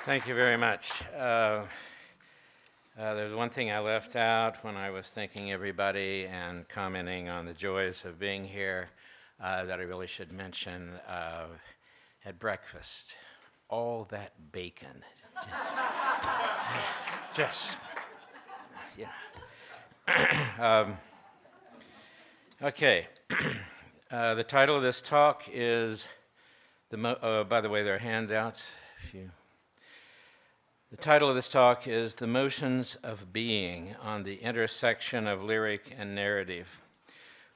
Thank you very much. There's one thing I left out when I was thanking everybody and commenting on the joys of being here that I really should mention. At breakfast, all that bacon. Yeah. Okay. The title of this talk is, by the way, there are handouts. The title of this talk is The Motions of Being on the Intersection of Lyric and Narrative,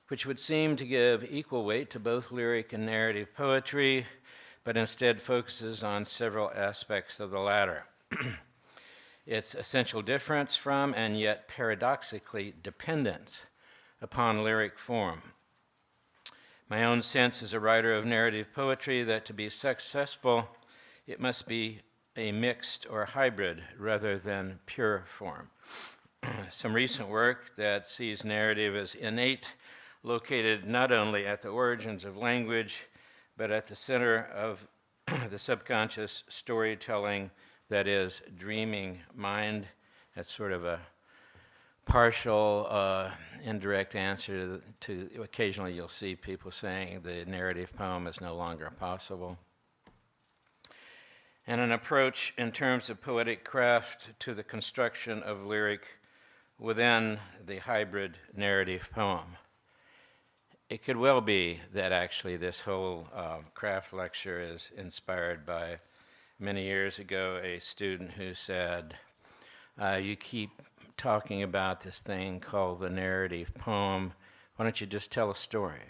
which would seem to give equal weight to both lyric and narrative poetry, but instead focuses on several aspects of the latter. Its essential difference from, and yet paradoxically dependent upon, lyric form. My own sense as a writer of narrative poetry that to be successful, it must be a mixed or hybrid rather than pure form. Some recent work that sees narrative as innate, located not only at the origins of language, but at the center of the subconscious storytelling, that is, dreaming mind. That's sort of a partial, indirect answer to occasionally you'll see people saying the narrative poem is no longer possible. And an approach in terms of poetic craft to the construction of lyric within the hybrid narrative poem. It could well be that actually this whole craft lecture is inspired by, many years ago, a student who said, you keep talking about this thing called the narrative poem, why don't you just tell a story?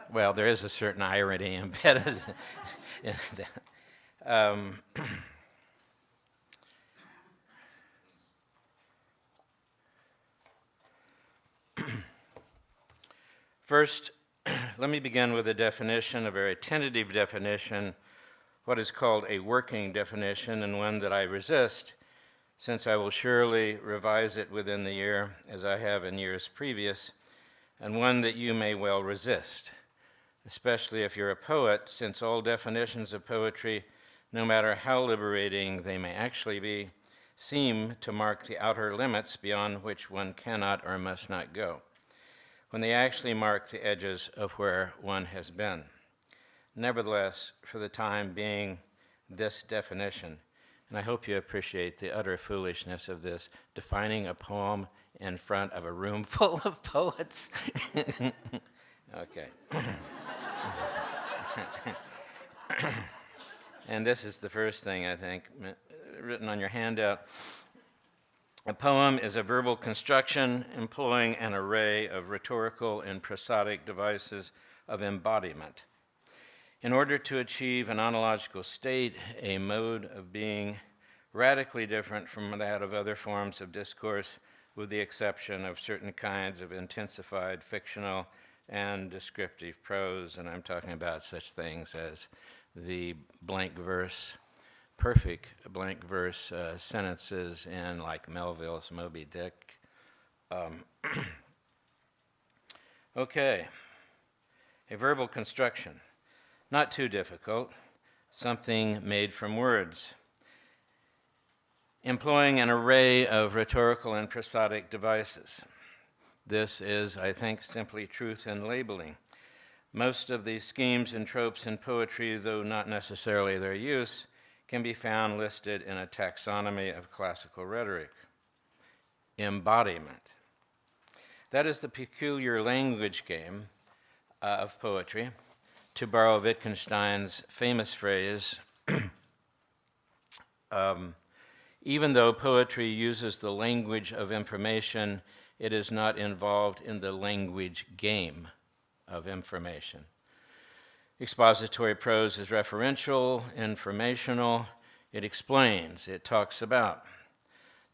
Well, there is a certain irony embedded in that. First, let me begin with a definition, a very tentative definition, what is called a working definition, and one that I resist, since I will surely revise it within the year, as I have in years previous, and one that you may well resist, especially if you're a poet, since all definitions of poetry, no matter how liberating they may actually be, seem to mark the outer limits beyond which one cannot or must not go, when they actually mark the edges of where one has been. Nevertheless, for the time being, this definition, and I hope you appreciate the utter foolishness of this, defining a poem in front of a room full of poets. Okay. And this is the first thing, I think, written on your handout. A poem is a verbal construction employing an array of rhetorical and prosodic devices of embodiment in order to achieve an ontological state, a mode of being radically different from that of other forms of discourse, with the exception of certain kinds of intensified fictional and descriptive prose, and I'm talking about such things as the blank verse, perfect blank verse sentences in like Melville's Moby Dick. Okay, a verbal construction, not too difficult, something made from words, employing an array of rhetorical and prosodic devices. This is, I think, simply truth in labeling. Most of these schemes and tropes in poetry, though not necessarily their use, can be found listed in a taxonomy of classical rhetoric. Embodiment. That is the peculiar language game of poetry. To borrow Wittgenstein's famous phrase, even though poetry uses the language of information, it is not involved in the language game of information. Expository prose is referential, informational. It explains, it talks about.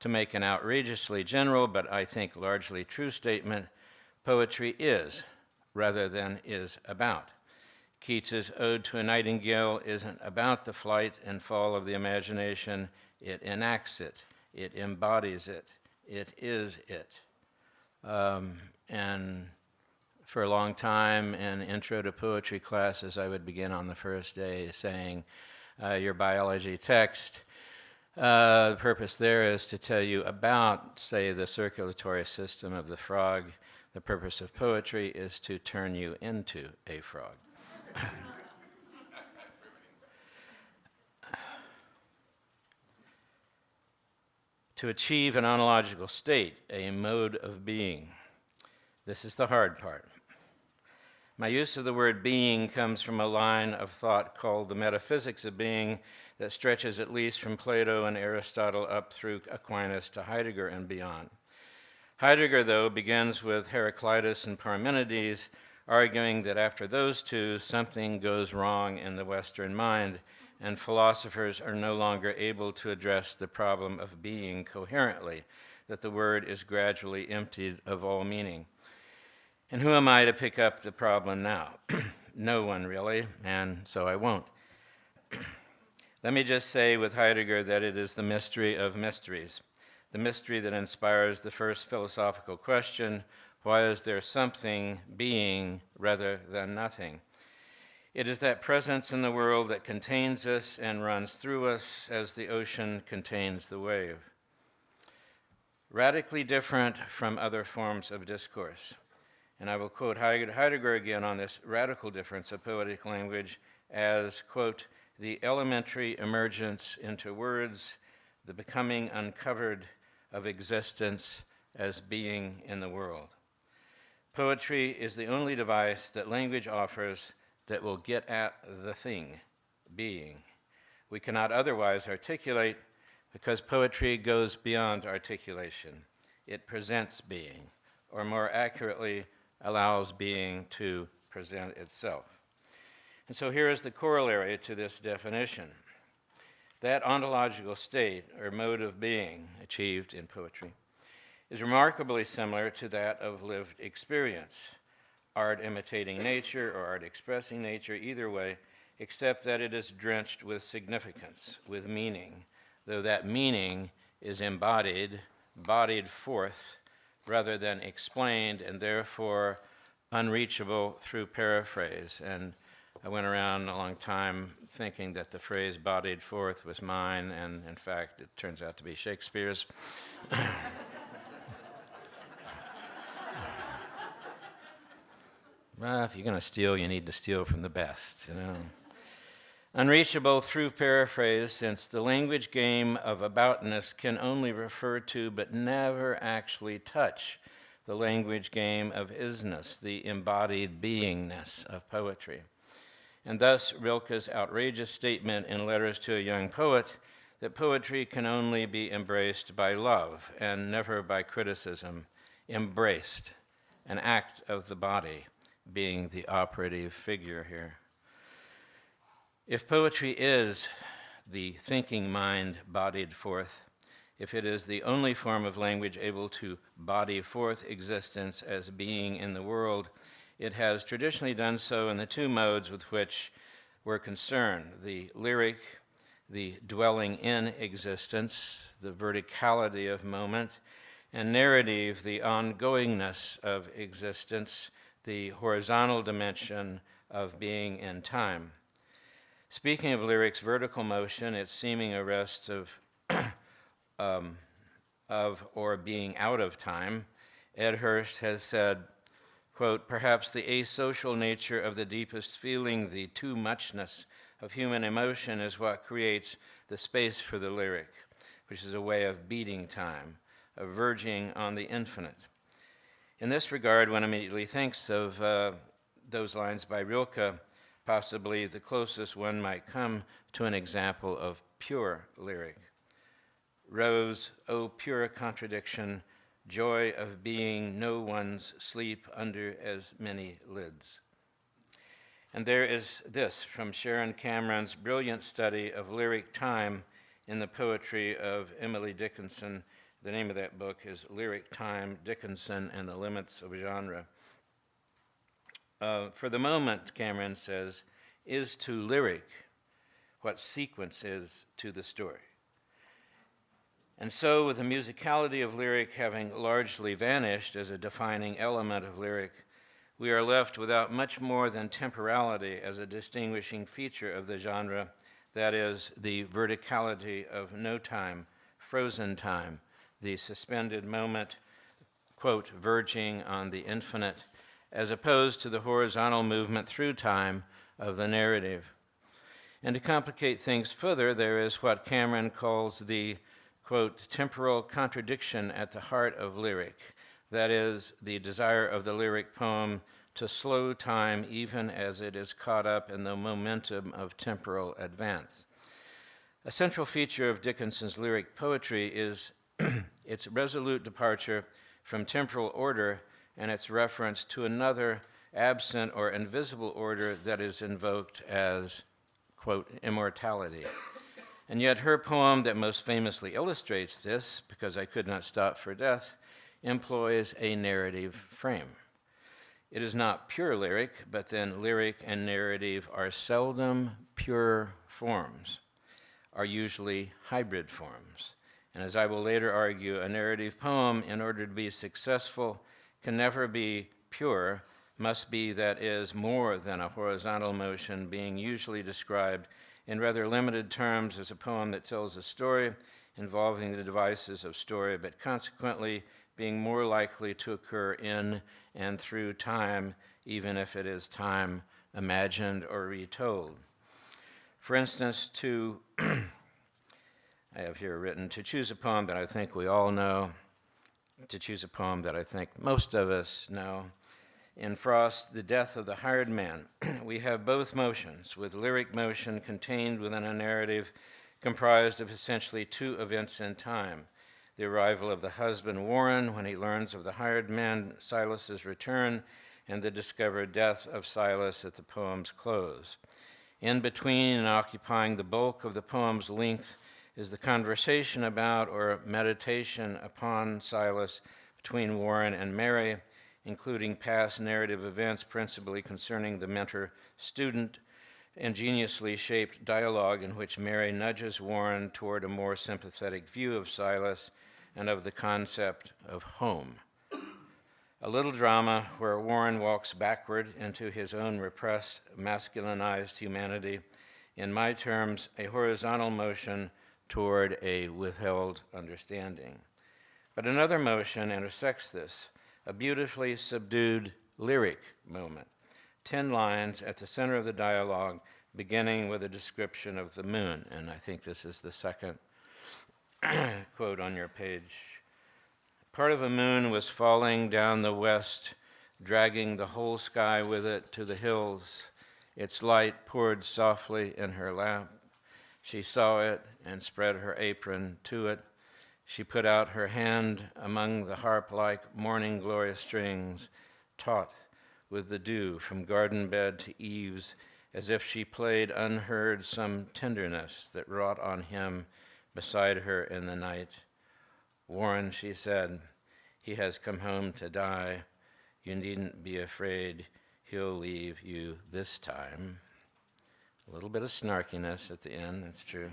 To make an outrageously general, but I think largely true statement, poetry is, rather than is about. Keats's Ode to a Nightingale isn't about the flight and fall of the imagination. It enacts it. It embodies it. It is it. And for a long time in intro to poetry classes, I would begin on the first day saying, your biology text. The purpose there is to tell you about, say, the circulatory system of the frog. The purpose of poetry is to turn you into a frog. To achieve an ontological state, a mode of being. This is the hard part. My use of the word being comes from a line of thought called the metaphysics of being that stretches at least from Plato and Aristotle up through Aquinas to Heidegger and beyond. Heidegger, though, begins with Heraclitus and Parmenides, arguing that after those two, something goes wrong in the Western mind, and philosophers are no longer able to address the problem of being coherently, that the word is gradually emptied of all meaning. And who am I to pick up the problem now? No one, really, and so I won't. Let me just say with Heidegger that it is the mystery of mysteries, the mystery that inspires the first philosophical question, why is there something being rather than nothing? It is that presence in the world that contains us and runs through us as the ocean contains the wave. Radically different from other forms of discourse. And I will quote Heidegger again on this radical difference of poetic language as, quote, the elementary emergence into words, the becoming uncovered of existence as being in the world. Poetry is the only device that language offers that will get at the thing, being. We cannot otherwise articulate because poetry goes beyond articulation. It presents being, or more accurately, allows being to present itself. And so here is the corollary to this definition. That ontological state, or mode of being, achieved in poetry, is remarkably similar to that of lived experience, art imitating nature or art expressing nature, either way, except that it is drenched with significance, with meaning, though that meaning is embodied, bodied forth, rather than explained, and therefore unreachable through paraphrase. And I went around a long time thinking that the phrase bodied forth was mine, and in fact, it turns out to be Shakespeare's. Well, if you're going to steal, you need to steal from the best, you know. Unreachable through paraphrase, since the language game of aboutness can only refer to but never actually touch the language game of isness, the embodied beingness of poetry. And thus Rilke's outrageous statement in Letters to a Young Poet that poetry can only be embraced by love and never by criticism, embraced, an act of the body being the operative figure here. If poetry is the thinking mind bodied forth, if it is the only form of language able to body forth existence as being in the world, it has traditionally done so in the two modes with which we're concerned, the lyric, the dwelling in existence, the verticality of moment, and narrative, the ongoingness of existence, the horizontal dimension of being in time. Speaking of lyric's vertical motion, its seeming arrest of or being out of time, Ed Hurst has said, quote, perhaps the asocial nature of the deepest feeling, the too muchness of human emotion is what creates the space for the lyric, which is a way of beating time, of verging on the infinite. In this regard, one immediately thinks of those lines by Rilke. Possibly the closest one might come to an example of pure lyric. Rose, O pure contradiction, joy of being no one's sleep under as many lids. And there is this from Sharon Cameron's brilliant study of lyric time in the poetry of Emily Dickinson. The name of that book is Lyric Time, Dickinson and the Limits of Genre. For the moment, Cameron says, is to lyric what sequence is to the story. And so, with the musicality of lyric having largely vanished as a defining element of lyric, we are left without much more than temporality as a distinguishing feature of the genre, that is, the verticality of no time, frozen time, the suspended moment, quote, verging on the infinite, as opposed to the horizontal movement through time of the narrative. And to complicate things further, there is what Cameron calls the, quote, temporal contradiction at the heart of lyric, that is, the desire of the lyric poem to slow time even as it is caught up in the momentum of temporal advance. A central feature of Dickinson's lyric poetry is its resolute departure from temporal order and its reference to another absent or invisible order that is invoked as, quote, immortality. And yet her poem that most famously illustrates this, Because I Could Not Stop for Death, employs a narrative frame. It is not pure lyric, but then lyric and narrative are seldom pure forms, are usually hybrid forms. And as I will later argue, a narrative poem, in order to be successful, can never be pure, must be, that is, more than a horizontal motion, being usually described in rather limited terms as a poem that tells a story involving the devices of story, but consequently being more likely to occur in and through time, even if it is time imagined or retold. For instance, I have here written, to choose a poem that I think we all know, to choose a poem that I think most of us know. In Frost, The Death of the Hired Man, we have both motions, with lyric motion contained within a narrative comprised of essentially two events in time: the arrival of the husband Warren when he learns of the hired man Silas's return, and the discovered death of Silas at the poem's close. In between and occupying the bulk of the poem's length is the conversation about or meditation upon Silas between Warren and Mary, including past narrative events principally concerning the mentor-student, ingeniously shaped dialogue in which Mary nudges Warren toward a more sympathetic view of Silas and of the concept of home. A little drama where Warren walks backward into his own repressed, masculinized humanity, in my terms, a horizontal motion toward a withheld understanding. But another motion intersects this, a beautifully subdued lyric moment, 10 lines at the center of the dialogue, beginning with a description of the moon. And I think this is the second quote on your page. Part of a moon was falling down the west, dragging the whole sky with it to the hills. Its light poured softly in her lap. She saw it and spread her apron to it. She put out her hand among the harp-like morning glory strings, taut with the dew from garden bed to eaves, as if she played unheard some tenderness that wrought on him beside her in the night. Warren, she said, he has come home to die. You needn't be afraid. He'll leave you this time. A little bit of snarkiness at the end, that's true.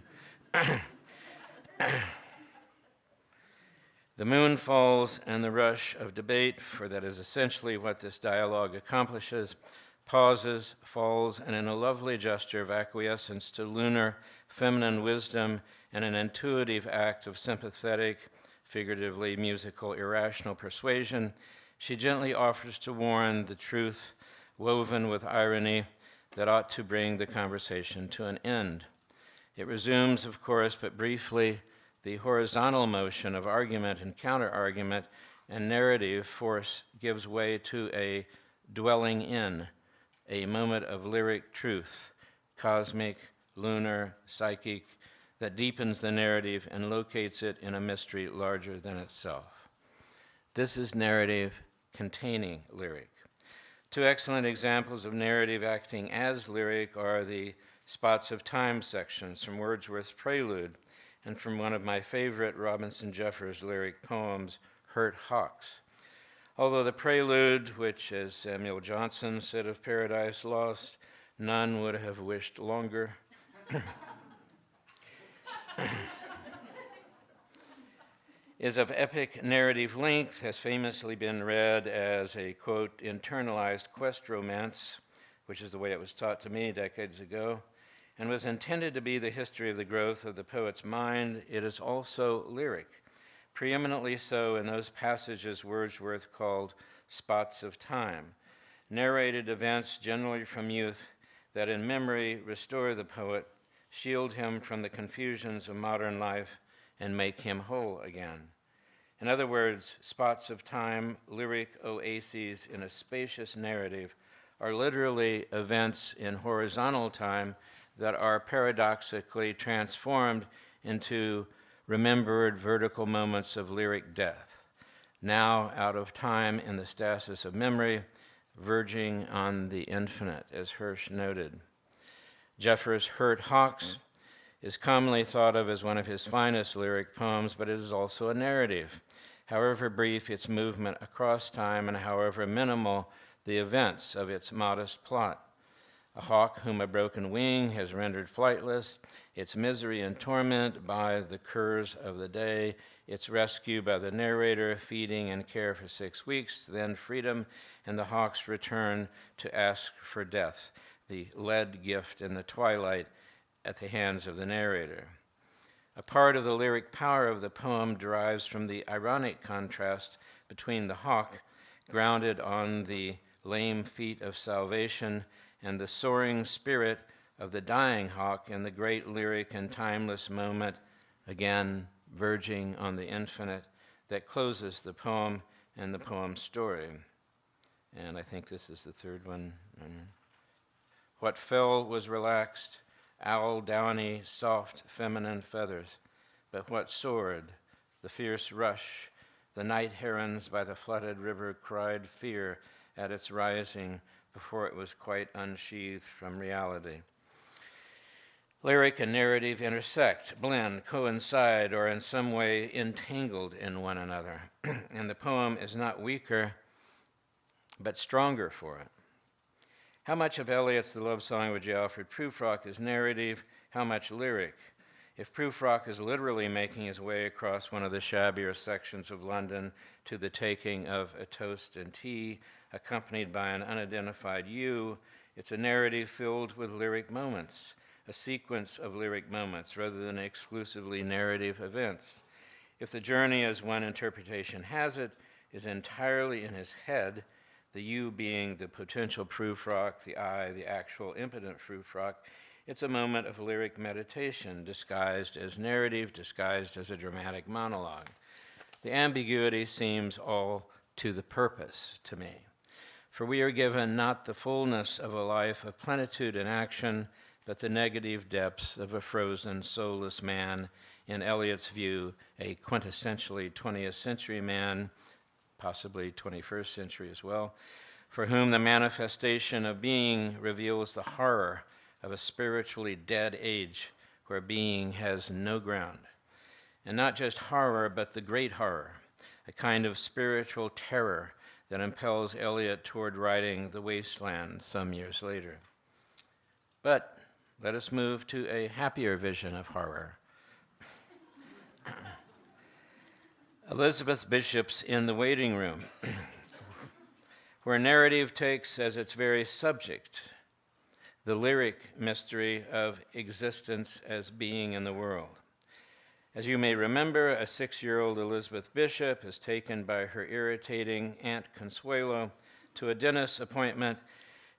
The moon falls, and the rush of debate, for that is essentially what this dialogue accomplishes, pauses, falls, and in a lovely gesture of acquiescence to lunar, feminine wisdom and an intuitive act of sympathetic, figuratively musical, irrational persuasion, she gently offers to Warren the truth, woven with irony, that ought to bring the conversation to an end. It resumes, of course, but briefly, the horizontal motion of argument and counter-argument, and narrative force gives way to a dwelling in, a moment of lyric truth, cosmic, lunar, psychic, that deepens the narrative and locates it in a mystery larger than itself. This is narrative containing lyric. Two excellent examples of narrative acting as lyric are the spots of time sections from Wordsworth's Prelude and from one of my favorite Robinson Jeffers lyric poems, Hurt Hawks. Although the Prelude, which, as Samuel Johnson said of Paradise Lost, none would have wished longer, is of epic narrative length, has famously been read as a, quote, internalized quest romance, which is the way it was taught to me decades ago, and was intended to be the history of the growth of the poet's mind, it is also lyric, preeminently so in those passages Wordsworth called spots of time, narrated events generally from youth that in memory restore the poet, shield him from the confusions of modern life, and make him whole again. In other words, spots of time, lyric oases in a spacious narrative, are literally events in horizontal time that are paradoxically transformed into remembered vertical moments of lyric depth, now out of time in the stasis of memory, verging on the infinite, as Hirsch noted. Jeffers' Hurt Hawks is commonly thought of as one of his finest lyric poems, but it is also a narrative, however brief its movement across time and however minimal the events of its modest plot. A hawk whom a broken wing has rendered flightless, its misery and torment by the curs of the day, its rescue by the narrator, feeding and care for 6 weeks, then freedom, and the hawk's return to ask for death, the lead gift in the twilight at the hands of the narrator. A part of the lyric power of the poem derives from the ironic contrast between the hawk, grounded on the lame feet of salvation, and the soaring spirit of the dying hawk in the great lyric and timeless moment, again verging on the infinite, that closes the poem and the poem's story. And I think this is the third one. What fell was relaxed, owl downy, soft, feminine feathers, but what soared, the fierce rush, the night herons by the flooded river cried fear at its rising before it was quite unsheathed from reality. Lyric and narrative intersect, blend, coincide, or in some way entangled in one another, and the poem is not weaker, but stronger for it. How much of Eliot's The Love Song of J. Alfred Prufrock is narrative, how much lyric? If Prufrock is literally making his way across one of the shabbier sections of London to the taking of a toast and tea, accompanied by an unidentified you, it's a narrative filled with lyric moments, a sequence of lyric moments rather than exclusively narrative events. If the journey, as one interpretation has it, is entirely in his head, the you being the potential Prufrock, the I, the actual impotent Prufrock, it's a moment of lyric meditation, disguised as narrative, disguised as a dramatic monologue. The ambiguity seems all to the purpose to me, for we are given not the fullness of a life of plenitude and action, but the negative depths of a frozen, soulless man, in Eliot's view, a quintessentially 20th century man, possibly 21st century as well, for whom the manifestation of being reveals the horror of a spiritually dead age where being has no ground. And not just horror, but the great horror, a kind of spiritual terror that impels Eliot toward writing The Wasteland some years later. But let us move to a happier vision of horror. Elizabeth Bishop's In the Waiting Room, where narrative takes as its very subject the lyric mystery of existence as being in the world. As you may remember, a 6-year-old Elizabeth Bishop is taken by her irritating Aunt Consuelo to a dentist's appointment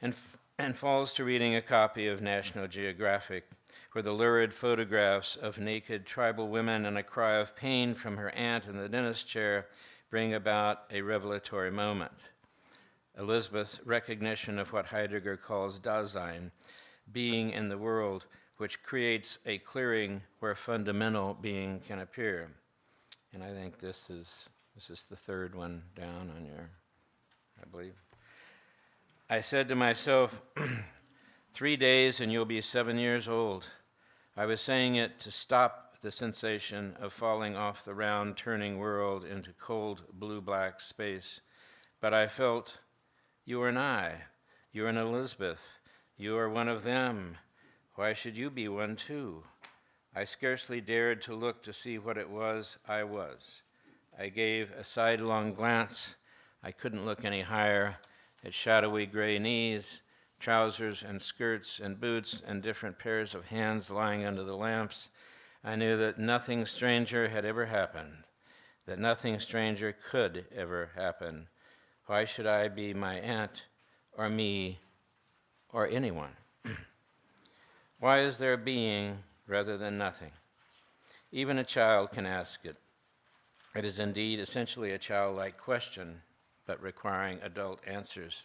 and falls to reading a copy of National Geographic, where the lurid photographs of naked tribal women and a cry of pain from her aunt in the dentist chair bring about a revelatory moment. Elizabeth's recognition of what Heidegger calls Dasein, being in the world, which creates a clearing where fundamental being can appear. And I think this is the third one down on your, I believe. I said to myself, 3 days and you'll be 7 years old. I was saying it to stop the sensation of falling off the round, turning world into cold, blue-black space. But I felt, you are an I, you are an Elizabeth, you are one of them. Why should you be one too? I scarcely dared to look to see what it was I was. I gave a sidelong glance. I couldn't look any higher at shadowy gray knees, trousers and skirts and boots and different pairs of hands lying under the lamps, I knew that nothing stranger had ever happened, that nothing stranger could ever happen. Why should I be my aunt or me or anyone? Why is there being rather than nothing? Even a child can ask it. It is indeed essentially a childlike question, but requiring adult answers.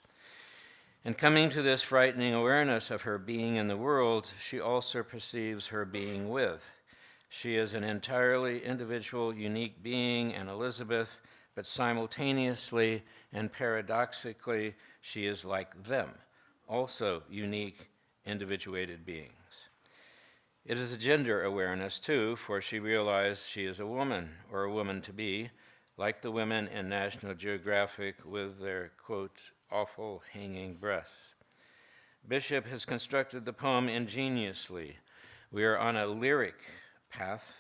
And coming to this frightening awareness of her being in the world, she also perceives her being with. She is an entirely individual, unique being, and Elizabeth, but simultaneously and paradoxically, she is like them, also unique, individuated beings. It is a gender awareness, too, for she realized she is a woman, or a woman-to-be, like the women in National Geographic with their, quote, awful hanging breasts. Bishop has constructed the poem ingeniously. We are on a lyric path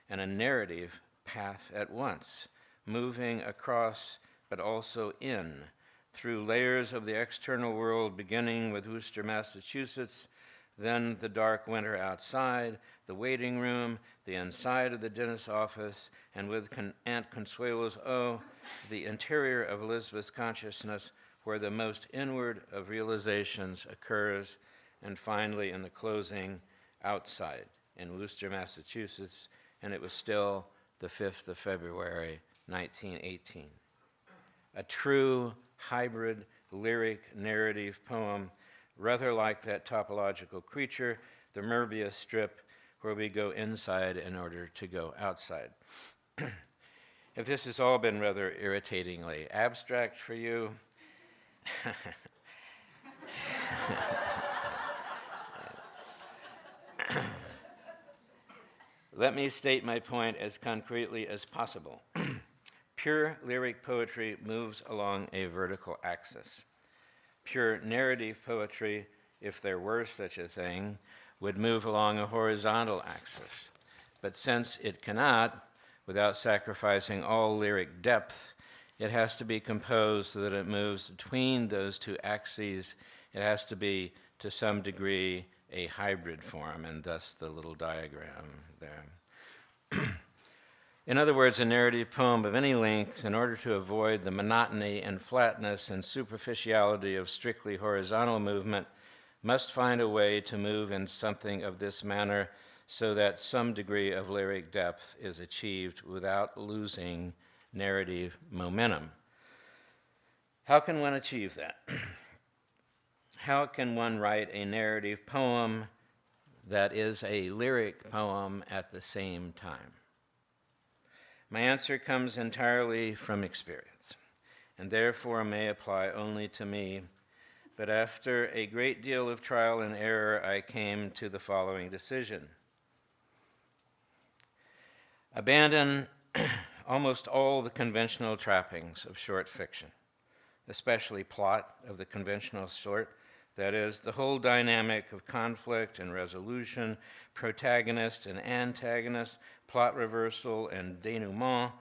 and a narrative path at once, moving across but also in, through layers of the external world, beginning with Worcester, Massachusetts, then the dark winter outside, the waiting room, the inside of the dentist's office, and with Aunt Consuelo's the interior of Elizabeth's consciousness, where the most inward of realizations occurs, and finally in the closing, outside in Worcester, Massachusetts, and it was still the 5th of February, 1918. A true hybrid lyric narrative poem, rather like that topological creature, the Möbius strip, where we go inside in order to go outside. If this has all been rather irritatingly abstract for you, let me state my point as concretely as possible. Pure lyric poetry moves along a vertical axis. Pure narrative poetry, if there were such a thing, would move along a horizontal axis. But since it cannot, without sacrificing all lyric depth, it has to be composed so that it moves between those two axes. It has to be, to some degree, a hybrid form, and thus the little diagram there. In other words, a narrative poem of any length, in order to avoid the monotony and flatness and superficiality of strictly horizontal movement, must find a way to move in something of this manner so that some degree of lyric depth is achieved without losing narrative momentum. How can one achieve that? How can one write a narrative poem that is a lyric poem at the same time? My answer comes entirely from experience, and therefore may apply only to me. But after a great deal of trial and error, I came to the following decision. Abandon almost all the conventional trappings of short fiction, especially plot of the conventional sort, that is, the whole dynamic of conflict and resolution, protagonist and antagonist, plot reversal and denouement,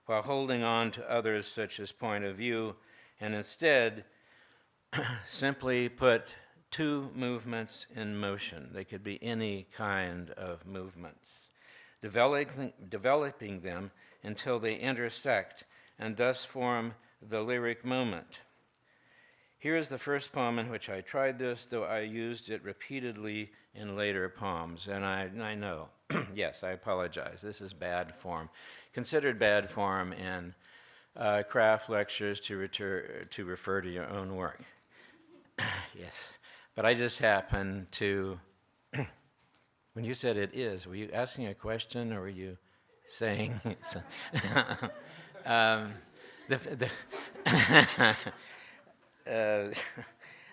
while holding on to others such as point of view, and instead simply put two movements in motion. They could be any kind of movements, developing them until they intersect and thus form the lyric moment. Here is the first poem in which I tried this, though I used it repeatedly in later poems. And I know, yes, I apologize, this is bad form. Considered bad form in craft lectures to refer to your own work. Yes, but I just happen to, when you said it is, were you asking a question or were you saying it's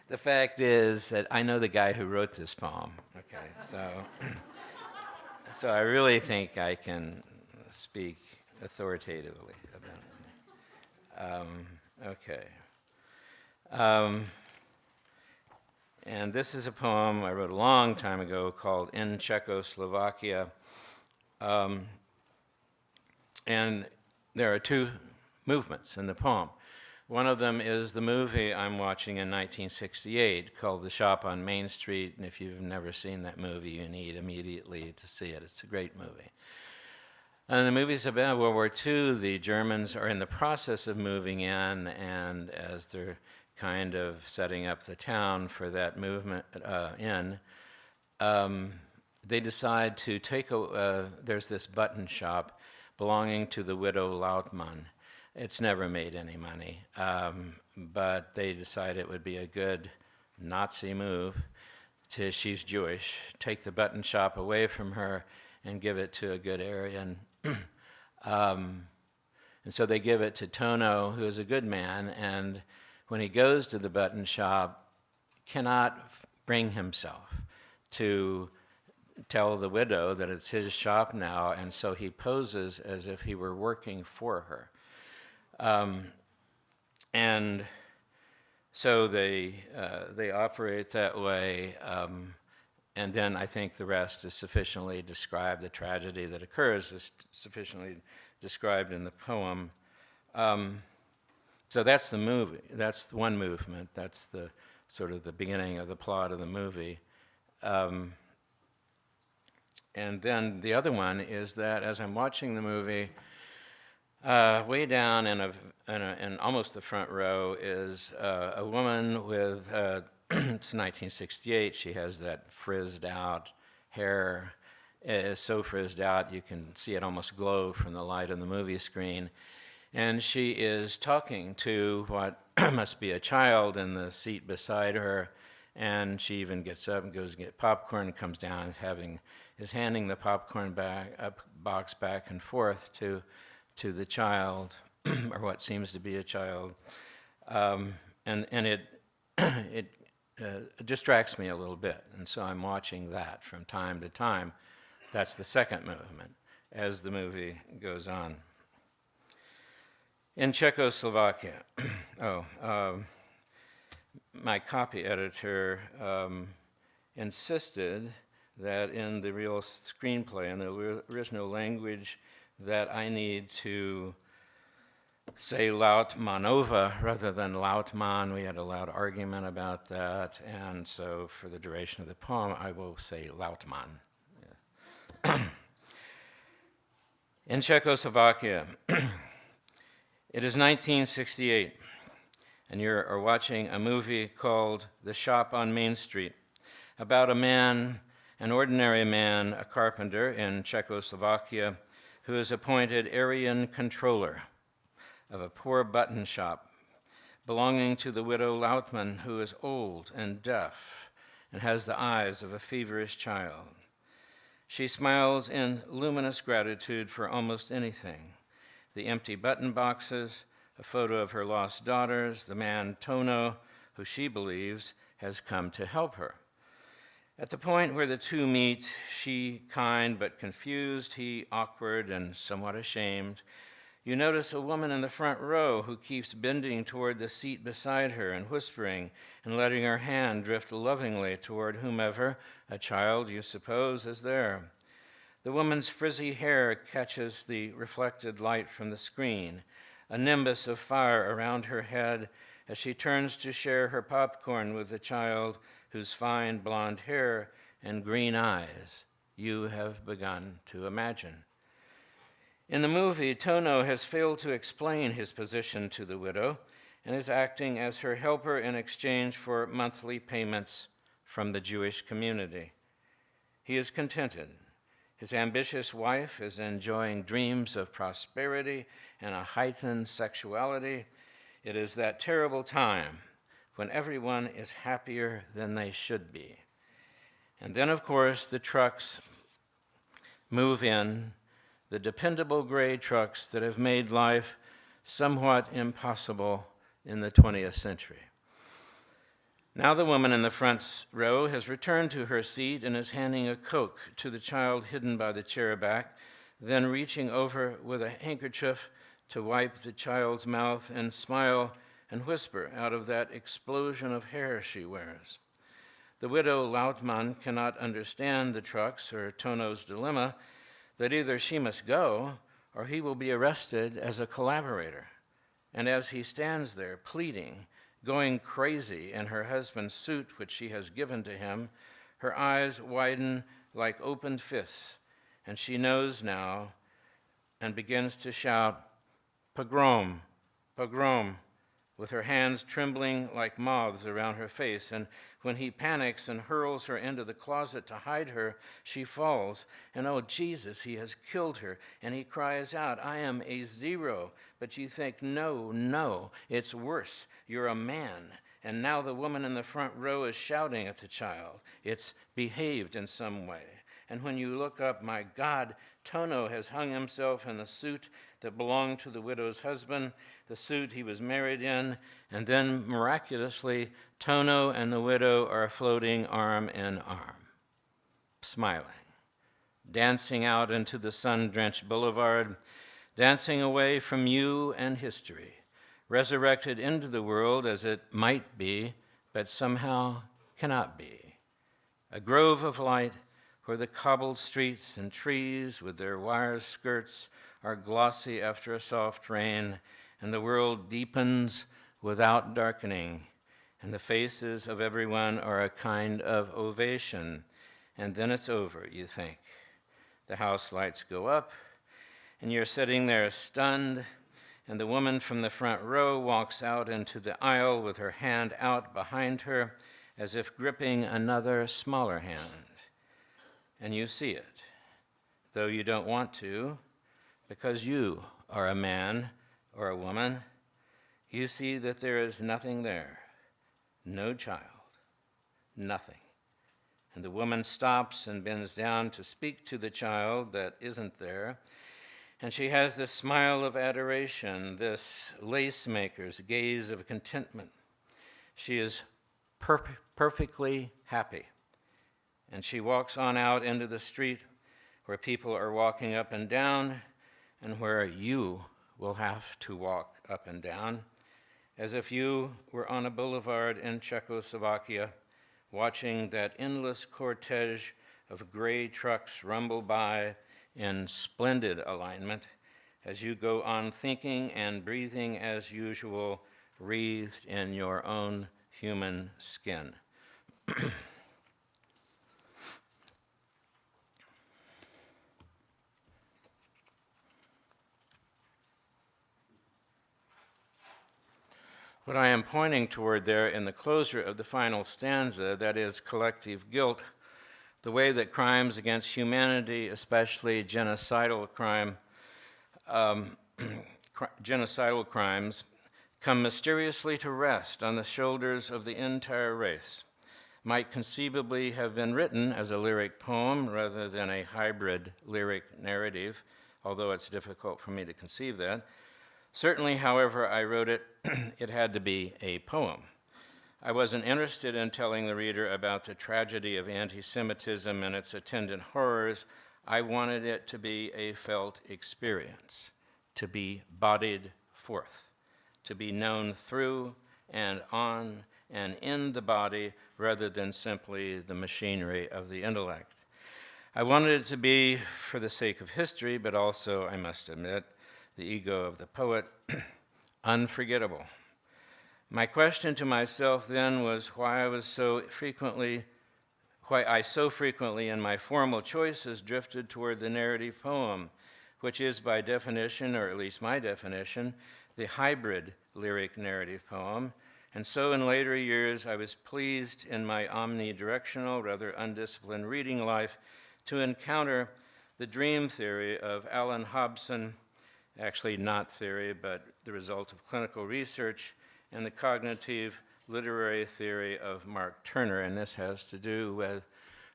the fact is that I know the guy who wrote this poem, okay, so I really think I can speak authoritatively about it. Okay. And this is a poem I wrote a long time ago called In Czechoslovakia. And there are two movements in the poem. One of them is the movie I'm watching in 1968 called The Shop on Main Street, and if you've never seen that movie, you need immediately to see it. It's a great movie. And the movie's about World War II. The Germans are in the process of moving in, and as they're kind of setting up the town for that movement they decide to take there's this button shop belonging to the widow Lautmann. It's never made any money, but they decide it would be a good Nazi move she's Jewish, take the button shop away from her and give it to a good Aryan. And so they give it to Tono, who is a good man, and when he goes to the button shop, cannot bring himself to tell the widow that it's his shop now, and so he poses as if he were working for her. And so they operate that way, and then I think the rest is sufficiently described. The tragedy that occurs is sufficiently described in the poem. So that's the movie. That's one movement. That's the sort of the beginning of the plot of the movie. And then the other one is that as I'm watching the movie, way down in almost the front row is a woman with, it's 1968, she has that frizzed out hair. It is so frizzed out you can see it almost glow from the light on the movie screen. And she is talking to what must be a child in the seat beside her, and she even gets up and goes to get popcorn and comes down and is handing the popcorn box back and forth to the child, or what seems to be a child, and it distracts me a little bit, and so I'm watching that from time to time. That's the second movement as the movie goes on. In Czechoslovakia, my copy editor insisted that in the real screenplay, in the original language, that I need to say Lautmanova rather than Lautmann. We had a loud argument about that, and so for the duration of the poem, I will say Lautmann. Yeah. In Czechoslovakia, it is 1968, and you are watching a movie called The Shop on Main Street, about a man, an ordinary man, a carpenter in Czechoslovakia, who is appointed Aryan controller of a poor button shop belonging to the widow Lautmann, who is old and deaf and has the eyes of a feverish child. She smiles in luminous gratitude for almost anything: the empty button boxes, a photo of her lost daughters, the man Tono, who she believes has come to help her. At the point where the two meet, she kind but confused, he awkward and somewhat ashamed, you notice a woman in the front row who keeps bending toward the seat beside her and whispering and letting her hand drift lovingly toward whomever, a child you suppose, is there. The woman's frizzy hair catches the reflected light from the screen, a nimbus of fire around her head as she turns to share her popcorn with the child whose fine blonde hair and green eyes you have begun to imagine. In the movie, Tono has failed to explain his position to the widow and is acting as her helper in exchange for monthly payments from the Jewish community. He is contented. His ambitious wife is enjoying dreams of prosperity and a heightened sexuality. It is that terrible time when everyone is happier than they should be. And then, of course, the trucks move in, the dependable gray trucks that have made life somewhat impossible in the 20th century. Now the woman in the front row has returned to her seat and is handing a Coke to the child hidden by the chair back, then reaching over with a handkerchief to wipe the child's mouth and smile and whisper out of that explosion of hair she wears. The widow Lautmann cannot understand the trucks or Tono's dilemma that either she must go or he will be arrested as a collaborator. And as he stands there pleading, going crazy in her husband's suit which she has given to him, her eyes widen like opened fists, and she knows now and begins to shout, "Pogrom, pogrom," with her hands trembling like moths around her face. And when he panics and hurls her into the closet to hide her, she falls. And oh, Jesus, he has killed her. And he cries out, "I am a zero." But you think, no, no, it's worse. You're a man. And now the woman in the front row is shouting at the child. It's behaved in some way. And when you look up, my God, Tono has hung himself in the suit that belonged to the widow's husband, the suit he was married in, and then miraculously, Tono and the widow are floating arm in arm, smiling, dancing out into the sun-drenched boulevard, dancing away from you and history, resurrected into the world as it might be, but somehow cannot be. A grove of light where the cobbled streets and trees with their wire skirts are glossy after a soft rain, and the world deepens without darkening, and the faces of everyone are a kind of ovation, and then it's over, you think. The house lights go up, and you're sitting there stunned, and the woman from the front row walks out into the aisle with her hand out behind her, as if gripping another smaller hand. And you see it, though you don't want to, because you are a man or a woman. You see that there is nothing there, no child, nothing. And the woman stops and bends down to speak to the child that isn't there, and she has this smile of adoration, this lace maker's gaze of contentment. She is perfectly happy. And she walks on out into the street where people are walking up and down, and where you will have to walk up and down, as if you were on a boulevard in Czechoslovakia, watching that endless cortege of gray trucks rumble by in splendid alignment, as you go on thinking and breathing as usual, wreathed in your own human skin. What I am pointing toward there in the closure of the final stanza, that is collective guilt, the way that crimes against humanity, especially genocidal crimes, come mysteriously to rest on the shoulders of the entire race, might conceivably have been written as a lyric poem rather than a hybrid lyric narrative, although it's difficult for me to conceive that. Certainly, however I wrote it, it had to be a poem. I wasn't interested in telling the reader about the tragedy of anti-Semitism and its attendant horrors. I wanted it to be a felt experience, to be bodied forth, to be known through and on and in the body rather than simply the machinery of the intellect. I wanted it to be for the sake of history, but also, I must admit, the ego of the poet, unforgettable. My question to myself then was why I so frequently in my formal choices drifted toward the narrative poem, which is by definition, or at least my definition, the hybrid lyric narrative poem. And so in later years, I was pleased in my omnidirectional, rather undisciplined reading life to encounter the dream theory of Alan Hobson, actually not theory, but the result of clinical research, and the cognitive literary theory of Mark Turner. And this has to do with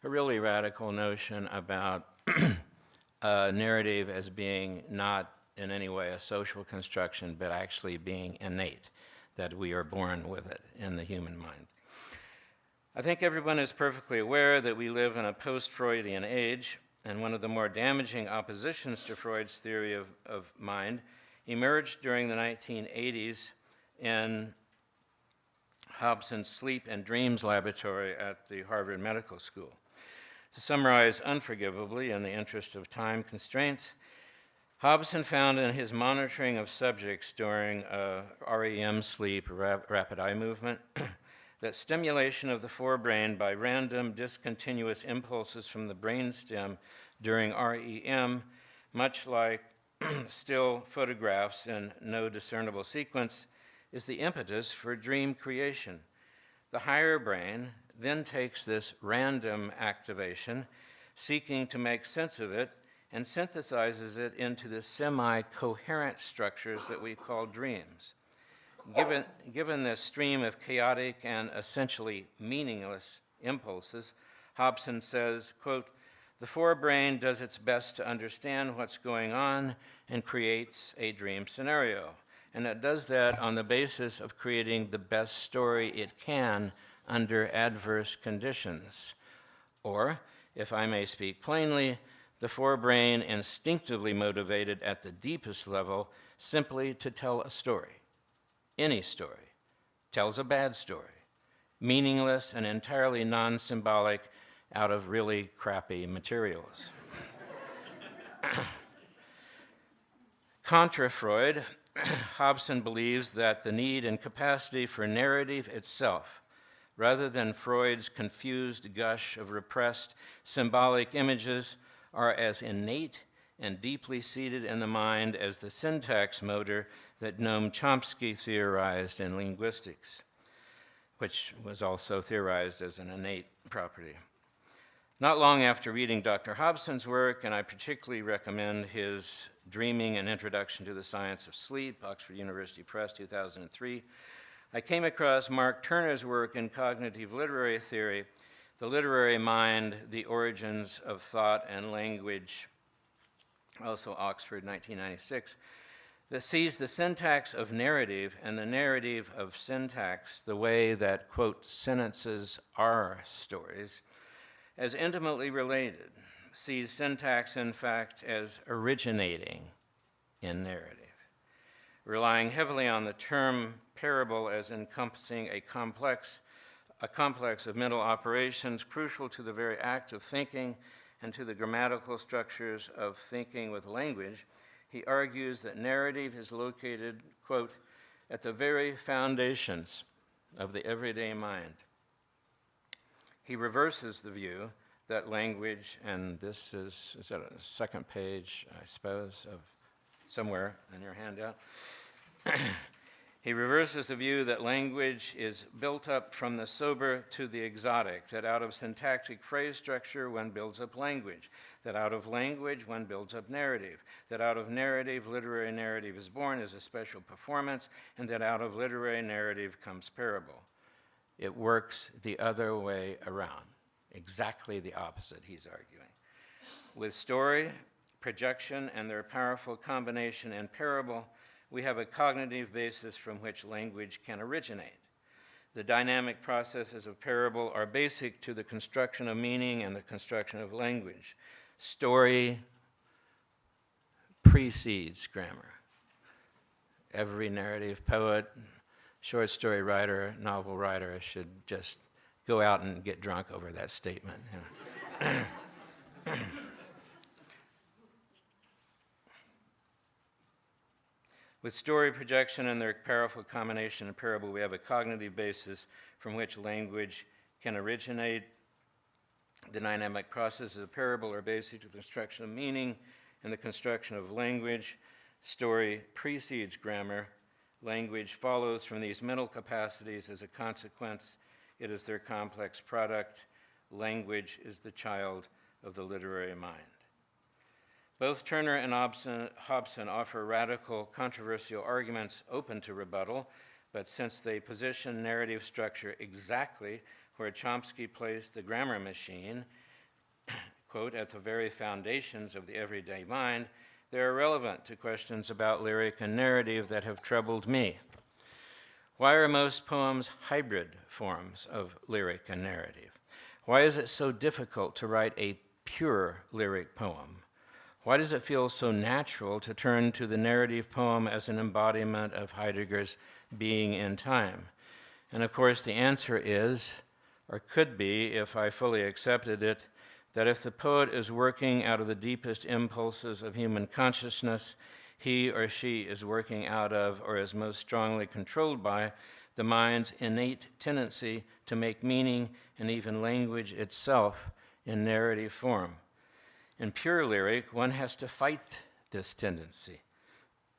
a really radical notion about narrative as being not in any way a social construction, but actually being innate, that we are born with it in the human mind. I think everyone is perfectly aware that we live in a post-Freudian age, and one of the more damaging oppositions to Freud's theory of mind emerged during the 1980s in Hobson's Sleep and Dreams Laboratory at the Harvard Medical School. To summarize unforgivably, in the interest of time constraints, Hobson found in his monitoring of subjects during REM sleep, rapid eye movement, that stimulation of the forebrain by random discontinuous impulses from the brainstem during REM, much like still photographs in no discernible sequence, is the impetus for dream creation. The higher brain then takes this random activation, seeking to make sense of it, and synthesizes it into the semi-coherent structures that we call dreams. Given this stream of chaotic and essentially meaningless impulses, Hobson says, quote, "The forebrain does its best to understand what's going on and creates a dream scenario. And it does that on the basis of creating the best story it can under adverse conditions. Or, if I may speak plainly, the forebrain instinctively motivated at the deepest level simply to tell a story. Any story. Tells a bad story. Meaningless and entirely non-symbolic out of really crappy materials." Contra Freud, Hobson believes that the need and capacity for narrative itself, rather than Freud's confused gush of repressed symbolic images, are as innate and deeply seated in the mind as the syntax motor that Noam Chomsky theorized in linguistics, which was also theorized as an innate property. Not long after reading Dr. Hobson's work, and I particularly recommend his Dreaming: An Introduction to the Science of Sleep, Oxford University Press, 2003, I came across Mark Turner's work in Cognitive Literary Theory, The Literary Mind, The Origins of Thought and Language, also Oxford, 1996, that sees the syntax of narrative and the narrative of syntax, the way that, quote, sentences are stories, as intimately related, sees syntax, in fact, as originating in narrative, relying heavily on the term parable as encompassing a complex of mental operations crucial to the very act of thinking and to the grammatical structures of thinking with language. He argues that narrative is located, quote, at the very foundations of the everyday mind. He reverses the view that language, and this is that a second page, I suppose, of somewhere in your handout. He reverses the view that language is built up from the sober to the exotic, that out of syntactic phrase structure one builds up language, that out of language one builds up narrative, that out of narrative, literary narrative is born as a special performance, and that out of literary narrative comes parable. It works the other way around, exactly the opposite, he's arguing. With story, projection, and their powerful combination in parable, we have a cognitive basis from which language can originate. The dynamic processes of parable are basic to the construction of meaning and the construction of language. Story precedes grammar. Every narrative poet, short story writer, novel writer should just go out and get drunk over that statement. You know. With story, projection, and their powerful combination in parable, we have a cognitive basis from which language can originate. The dynamic processes of parable are basic to the construction of meaning and the construction of language. Story precedes grammar. Language follows from these mental capacities. As a consequence, it is their complex product. Language is the child of the literary mind. Both Turner and Hobson offer radical, controversial arguments open to rebuttal, but since they position narrative structure exactly where Chomsky placed the grammar machine, quote, at the very foundations of the everyday mind, they are relevant to questions about lyric and narrative that have troubled me. Why are most poems hybrid forms of lyric and narrative? Why is it so difficult to write a pure lyric poem? Why does it feel so natural to turn to the narrative poem as an embodiment of Heidegger's being in time? And of course, the answer is, or could be, if I fully accepted it, that if the poet is working out of the deepest impulses of human consciousness, he or she is working out of, or is most strongly controlled by, the mind's innate tendency to make meaning and even language itself in narrative form. In pure lyric, one has to fight this tendency.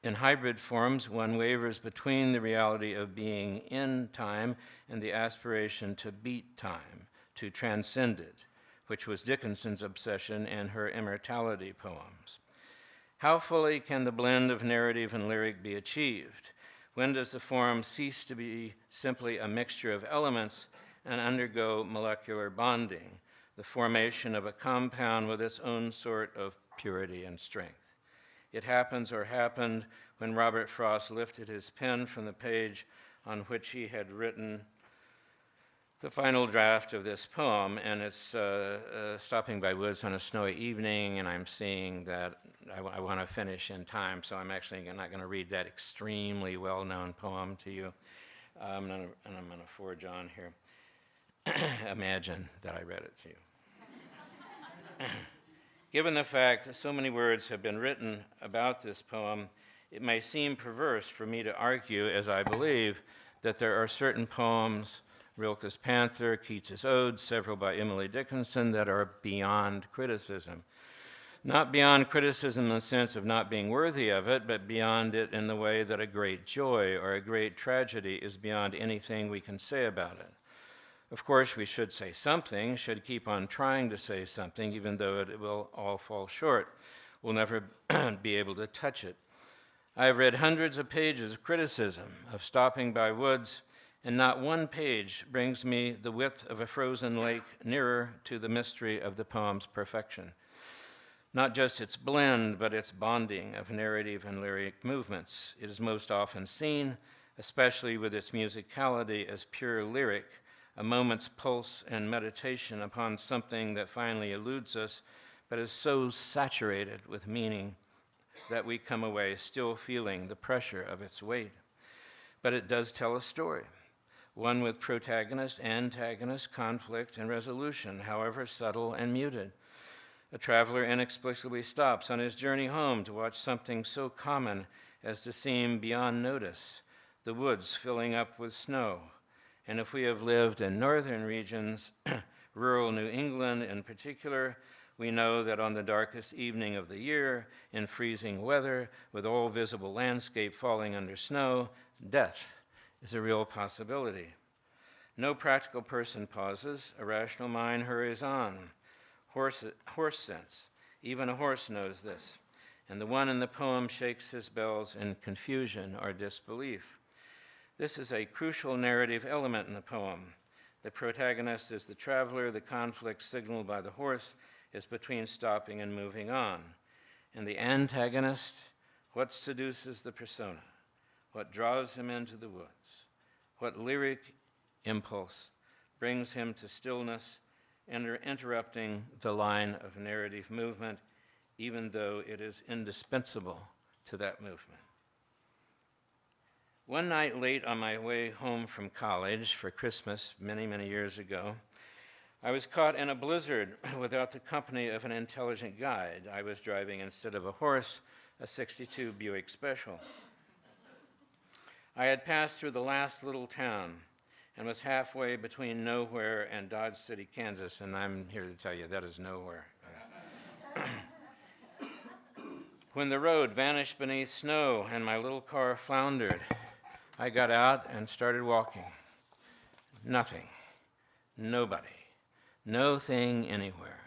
In hybrid forms, one wavers between the reality of being in time and the aspiration to beat time, to transcend it, which was Dickinson's obsession in her immortality poems. How fully can the blend of narrative and lyric be achieved? When does the form cease to be simply a mixture of elements and undergo molecular bonding, the formation of a compound with its own sort of purity and strength? It happens, or happened, when Robert Frost lifted his pen from the page on which he had written the final draft of this poem, and it's Stopping by Woods on a Snowy Evening, and I'm seeing that I want to finish in time, so I'm actually not going to read that extremely well-known poem to you. I'm going to forge on here. Imagine that I read it to you. Given the fact that so many words have been written about this poem, it may seem perverse for me to argue, as I believe, that there are certain poems, Rilke's Panther, Keats's Odes, several by Emily Dickinson, that are beyond criticism. Not beyond criticism in the sense of not being worthy of it, but beyond it in the way that a great joy or a great tragedy is beyond anything we can say about it. Of course, we should say something, should keep on trying to say something, even though it will all fall short. We'll never be able to touch it. I've read hundreds of pages of criticism of Stopping by Woods, and not one page brings me the width of a frozen lake nearer to the mystery of the poem's perfection. Not just its blend, but its bonding of narrative and lyric movements. It is most often seen, especially with its musicality, as pure lyric, a moment's pulse and meditation upon something that finally eludes us, but is so saturated with meaning that we come away still feeling the pressure of its weight. But it does tell a story, one with protagonist, antagonist, conflict, and resolution, however subtle and muted. A traveler inexplicably stops on his journey home to watch something so common as to seem beyond notice, the woods filling up with snow. And if we have lived in northern regions, rural New England in particular, we know that on the darkest evening of the year, in freezing weather, with all visible landscape falling under snow, death is a real possibility. No practical person pauses. A rational mind hurries on. Horse sense. Even a horse knows this. And the one in the poem shakes his bells in confusion or disbelief. This is a crucial narrative element in the poem. The protagonist is the traveler. The conflict signaled by the horse is between stopping and moving on. And the antagonist, what seduces the persona? What draws him into the woods? What lyric impulse brings him to stillness, interrupting the line of narrative movement, even though it is indispensable to that movement? One night late on my way home from college for Christmas many, many years ago, I was caught in a blizzard without the company of an intelligent guide. I was driving, instead of a horse, a '62 Buick Special. I had passed through the last little town and was halfway between nowhere and Dodge City, Kansas, and I'm here to tell you that is nowhere. When the road vanished beneath snow and my little car floundered, I got out and started walking. Nothing, nobody, no thing anywhere.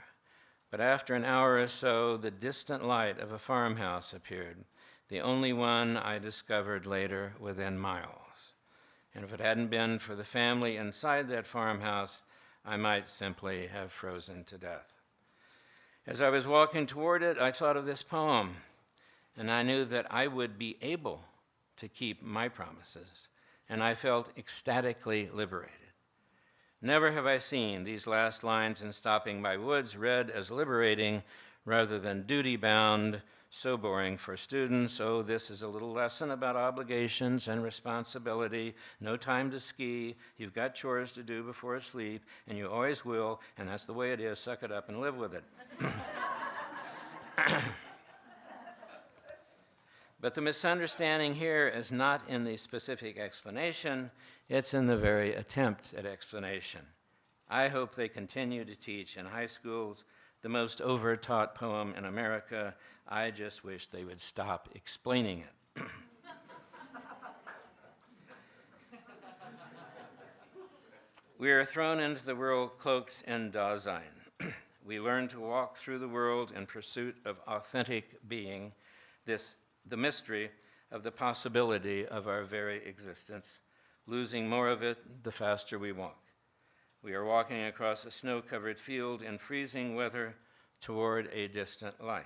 But after an hour or so, the distant light of a farmhouse appeared, the only one I discovered later within miles. And if it hadn't been for the family inside that farmhouse, I might simply have frozen to death. As I was walking toward it, I thought of this poem, and I knew that I would be able to keep my promises, and I felt ecstatically liberated. Never have I seen these last lines in Stopping by Woods read as liberating rather than duty-bound, so boring for students. Oh, this is a little lesson about obligations and responsibility. No time to ski. You've got chores to do before sleep, and you always will, and that's the way it is. Suck it up and live with it. But the misunderstanding here is not in the specific explanation, it's in the very attempt at explanation. I hope they continue to teach in high schools the most over-taught poem in America. I just wish they would stop explaining it. We are thrown into the world cloaked in Dasein. We learn to walk through the world in pursuit of authentic being, the mystery of the possibility of our very existence, losing more of it the faster we walk. We are walking across a snow-covered field in freezing weather toward a distant light.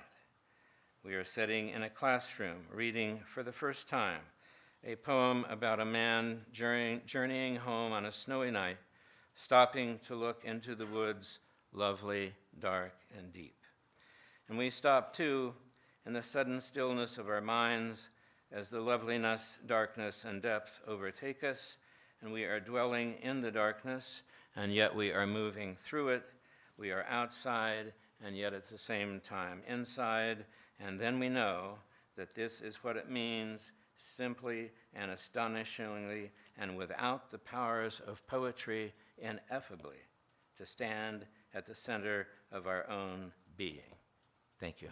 We are sitting in a classroom reading for the first time a poem about a man journeying home on a snowy night, stopping to look into the woods, lovely, dark, and deep. And we stop too in the sudden stillness of our minds as the loveliness, darkness, and depth overtake us, and we are dwelling in the darkness, and yet we are moving through it. We are outside, and yet at the same time inside, and then we know that this is what it means, simply and astonishingly, and without the powers of poetry, ineffably, to stand at the center of our own being. Thank you.